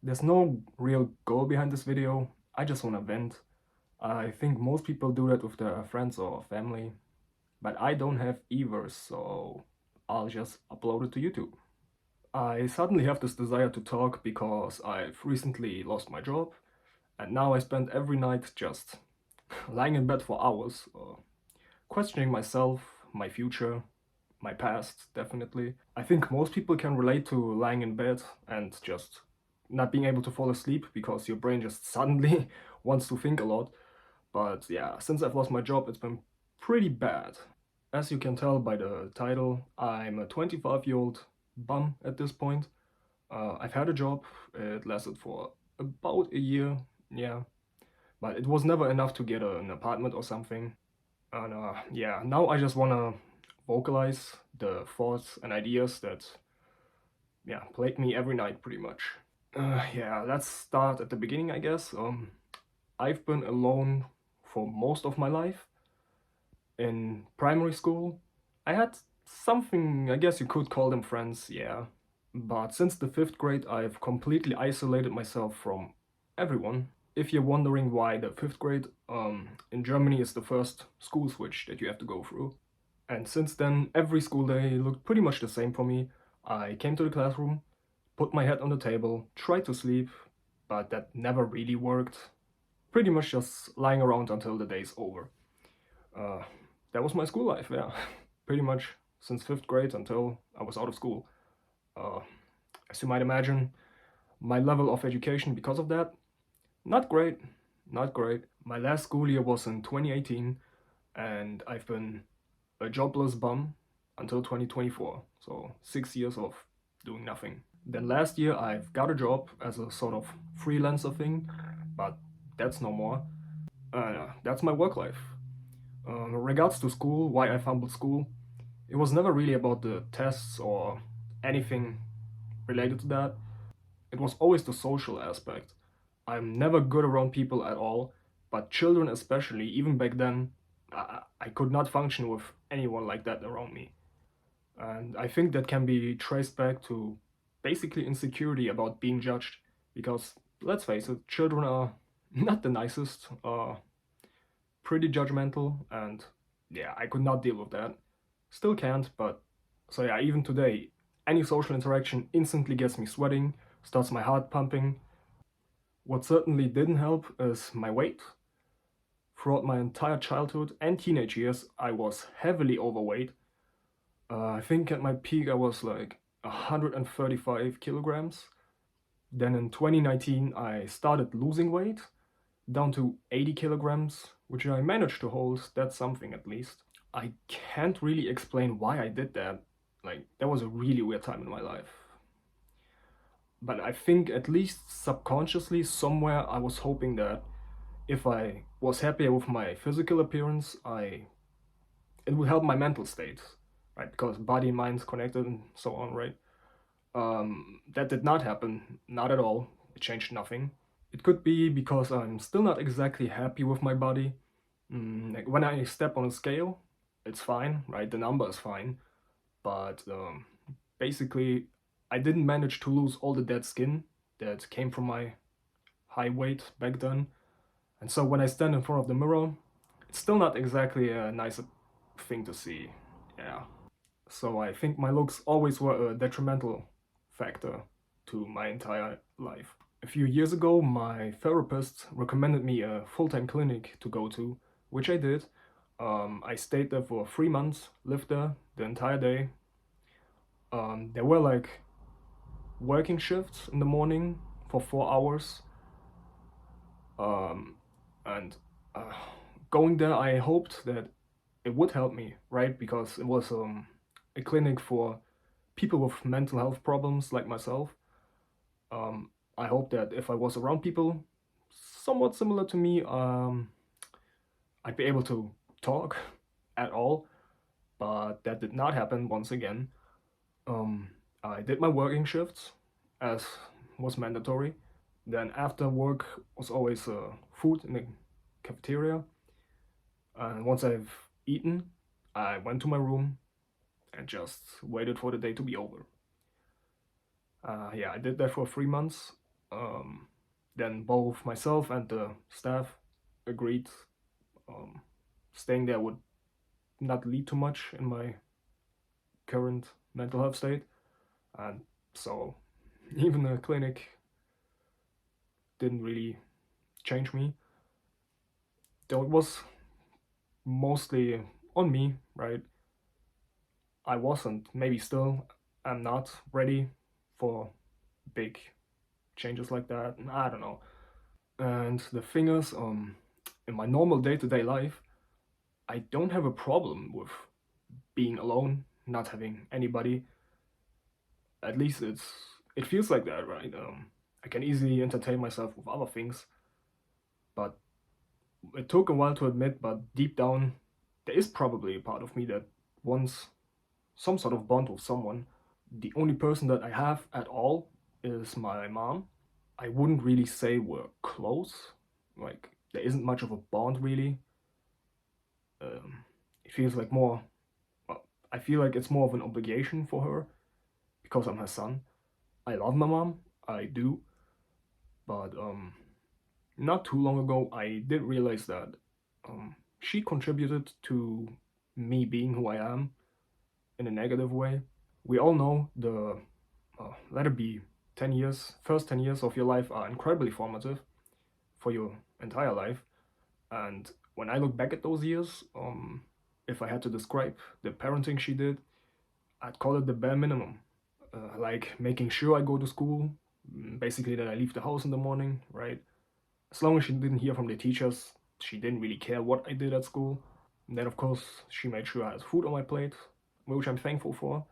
There's no real goal behind this video. I just wanna vent. I think most people do that with their friends or family, but I don't have either, so I'll just upload it to YouTube. I suddenly have this desire to talk because I've recently lost my job, and now I spend every night just lying in bed for hours, questioning myself, my future, my past, definitely. I think most people can relate to lying in bed and just not being able to fall asleep because your brain just suddenly wants to think a lot. But yeah, since I've lost my job, it's been pretty bad. As you can tell by the title, I'm a 25-year-old bum at this point. I've had a job, it lasted for about a year, yeah, but it was never enough to get an apartment or something. And yeah, now I just wanna vocalize the thoughts and ideas that, yeah, plague me every night pretty much. Yeah, let's start at the beginning, I guess. I've been alone for most of my life. In primary school, I had something, I guess you could call them friends, yeah. But since the fifth grade, I've completely isolated myself from everyone. If you're wondering why the fifth grade, in Germany is the first school switch that you have to go through. And since then, every school day looked pretty much the same for me. I came to the classroom, put my head on the table, tried to sleep, but that never really worked. Pretty much just lying around until the day's over. Uh, that was my school life, yeah. Pretty much since fifth grade until I was out of school. Uh, as you might imagine, my level of education because of that, not great, not great. My last school year was in 2018, and I've been a jobless bum until 2024, so 6 years of doing nothing. Then last year I've got a job as a sort of freelancer thing, but that's no more. That's my work life. In regards to school, why I fumbled school, it was never really about the tests or anything related to that. It was always the social aspect. I'm never good around people at all, but children especially, even back then, I could not function with anyone like that around me. And I think that can be traced back to basically insecurity about being judged. Because let's face it, children are not the nicest, pretty judgmental, and yeah, I could not deal with that. Still can't, but so yeah, even today, any social interaction instantly gets me sweating, starts my heart pumping. What certainly didn't help is my weight. Throughout my entire childhood and teenage years, I was heavily overweight. I think at my peak I was like 135 kilograms. Then in 2019 I started losing weight down to 80 kilograms, which I managed to hold. That's something at least. I can't really explain why I did that. Like, that was a really weird time in my life. But I think at least subconsciously, somewhere, I was hoping that if I was happier with my physical appearance, it would help my mental state, right? Because body and mind connected and so on, right? That did not happen, not at all. It changed nothing. It could be because I'm still not exactly happy with my body. Like when I step on a scale, it's fine, right? The number is fine, but basically, I didn't manage to lose all the dead skin that came from my high weight back then. And so when I stand in front of the mirror, it's still not exactly a nice thing to see. Yeah. So I think my looks always were a detrimental factor to my entire life. A few years ago, my therapist recommended me a full-time clinic to go to, which I did. I stayed there for 3 months, lived there the entire day. There were like working shifts in the morning for 4 hours. Um, and uh, going there, I hoped that it would help me, right? Because it was a clinic for people with mental health problems like myself. I hope that if I was around people somewhat similar to me, I'd be able to talk at all. But that did not happen once again. Um, I did my working shifts as was mandatory. Then after work was always food in the cafeteria. And once I've eaten, I went to my room and just waited for the day to be over. Yeah, I did that for 3 months. Then both myself and the staff agreed staying there would not lead to much in my current mental health state. And so even the clinic didn't really change me. Though it was mostly on me, right? I wasn't, maybe still, I'm not ready for big changes like that. I don't know. And the thing is, in my normal day-to-day life, I don't have a problem with being alone, not having anybody. At least it feels like that, right? I can easily entertain myself with other things, but it took a while to admit. But deep down, there is probably a part of me that wants some sort of bond with someone. The only person that I have at all is my mom. I wouldn't really say we're close. Like there isn't much of a bond really. It feels like more. Well, I feel like it's more of an obligation for her because I'm her son. I love my mom, I do, but not too long ago I did realize that she contributed to me being who I am in a negative way. We all know the let it be 10 years, first 10 years of your life are incredibly formative for your entire life. And when I look back at those years, if I had to describe the parenting she did, I'd call it the bare minimum. Like making sure I go to school, basically that I leave the house in the morning, right? As long as she didn't hear from the teachers, she didn't really care what I did at school. And then, of course, she made sure I had food on my plate, which I'm thankful for.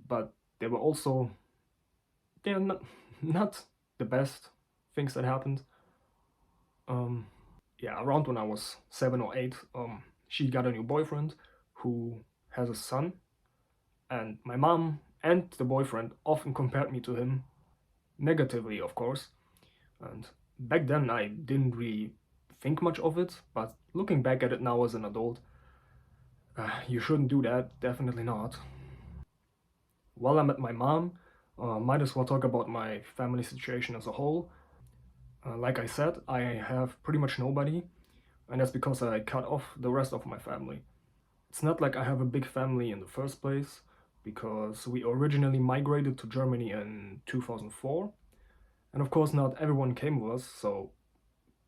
But there were also, they're not the best things that happened. Um, yeah, around when I was 7 or 8, she got a new boyfriend who has a son, and my mom and the boyfriend often compared me to him, negatively, of course. And back then, I didn't really think much of it, but looking back at it now as an adult, you shouldn't do that, definitely not. While I'm at my mom, might as well talk about my family situation as a whole. Like I said, I have pretty much nobody, and that's because I cut off the rest of my family. It's not like I have a big family in the first place, because we originally migrated to Germany in 2004, and of course, not everyone came with us, so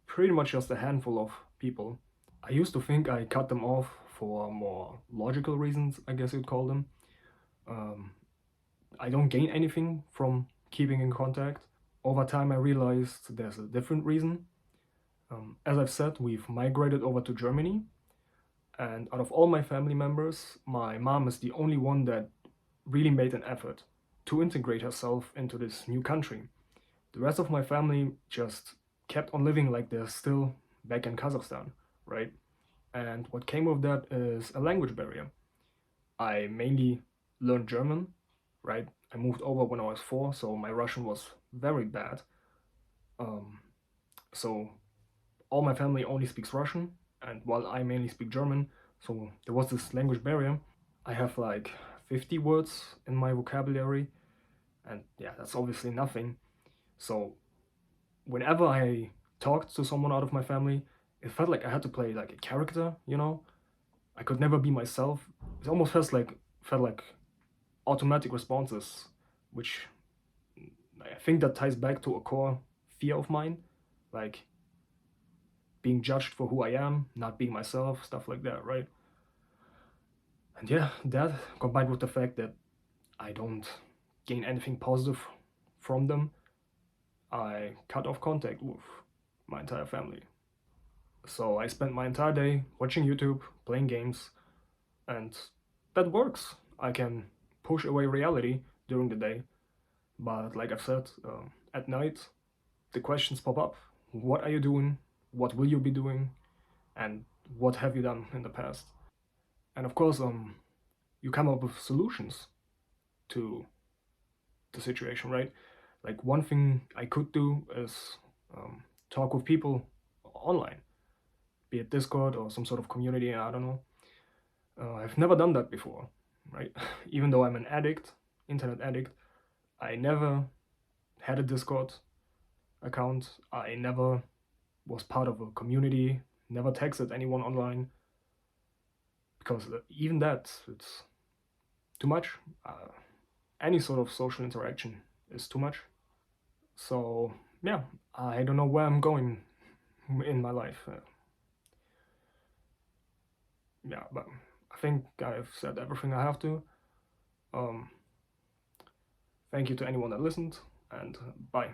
pretty much just a handful of people. I used to think I cut them off for more logical reasons, I guess you'd call them. Um, I don't gain anything from keeping in contact. Over time, I realized there's a different reason. As I've said, we've migrated over to Germany, and out of all my family members, my mom is the only one that really made an effort to integrate herself into this new country. The rest of my family just kept on living like they're still back in Kazakhstan, right? And what came with that is a language barrier. I mainly learned German, right? I moved over when I was 4, so my Russian was very bad. Um, so all my family only speaks Russian, and while I mainly speak German, so there was this language barrier. I have like 50 words in my vocabulary, and yeah, that's obviously nothing. So whenever I talked to someone out of my family, it felt like I had to play like a character, you know? I could never be myself. It almost felt like automatic responses, which I think that ties back to a core fear of mine, like being judged for who I am, not being myself, stuff like that, right? And yeah, that combined with the fact that I don't gain anything positive from them, I cut off contact with my entire family. So I spent my entire day watching YouTube, playing games, and that works. I can push away reality during the day, but like I've said, at night, the questions pop up. What are you doing? What will you be doing? And what have you done in the past? And of course, you come up with solutions to the situation, right? Like one thing I could do is talk with people online, be it Discord or some sort of community. I don't know. I've never done that before, right? Even though I'm an addict, internet addict, I never had a Discord account. I never was part of a community, never texted anyone online, because even that, it's too much. Any sort of social interaction is too much. So yeah, I don't know where I'm going in my life. Yeah, but I think I've said everything I have to. Um, Thank you to anyone that listened, and bye.